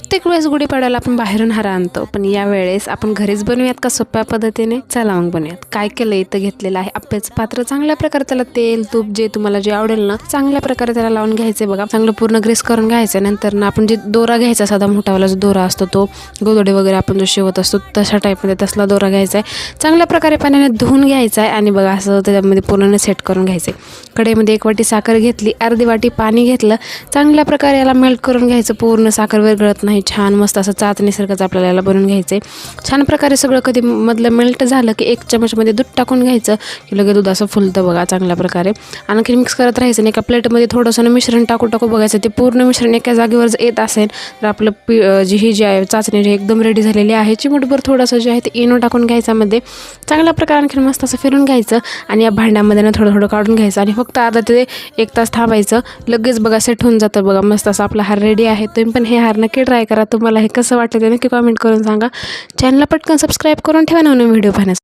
प्रत्येक वेळेस गुढीपाडव्याला आपण बाहेरून हार आणतो, पण यावेळेस आपण घरीच बनवूयात का सोप्या पद्धतीने? चला मग बनवूयात. काय केलं, इथं घेतलेलं आहे आप्याचं पात्र. चांगल्या प्रकारे त्याला तेल तूप जे तुम्हाला जे आवडेल ना चांगल्या प्रकारे त्याला लावून घ्यायचे बघा. चांगलं पूर्ण ग्रेस करून घ्यायचं. नंतर ना आपण जे दोरा घ्यायचा, साधा मोठावाला जो दोरा असतो तो गोदडे वगैरे आपण जो शिवत असतो तशा टाईपमध्ये तसला दोरा घ्यायचा आहे. चांगल्या प्रकारे पाण्याने धुवून घ्यायचा आहे आणि बघा असं त्याच्यामध्ये पूर्ण सेट करून घ्यायचे. कढईमध्ये 1 वाटी साखर घेतली, अर्धी वाटी पाणी घेतलं. चांगल्या प्रकारे याला मेल्ट करून घ्यायचं. पूर्ण साखर विरघळत नाही, छान मस्त असं चाचणीसारखंच आपल्याला याला बनवून घ्यायचं आहे. छान प्रकारे सगळं कधी मधलं मेल्ट झालं की 1 चमचमध्ये दूध टाकून घ्यायचं की लगेच दूध असं फुलतं बघा चांगल्या प्रकारे. आणखी मिक्स करत राहायचं आणि एका प्लेटमध्ये थोडंसं मिश्रण टाकू बघायचं. ते पूर्ण मिश्रण एका जागेवर जर येत असेल तर आपलं जी आहे चाचणी जी एकदम रेडी झालेली आहे. चिमूटभर थोडंसं जे आहे ते इनो टाकून घ्यायचं मध्ये. चांगल्या प्रकारे आणखी मस्त असं फिरून घ्यायचं आणि या भांड्यामध्ये ना थोडं थोडं काढून घ्यायचं आणि फक्त अर्धा ते 1 तास थांबायचं. लगेच बघा सेट होऊन जातं बघा. मस्त असं आपला हार रेडी आहे. तुम्ही पण हे हार नक्की ट्राय करा. तुम्हाला हे कसं वाटलं ते नक्की कमेंट करून सांगा. चॅनलला पटकन सबस्क्राईब करून ठेवा नवीन व्हिडिओ पाहण्यासाठी.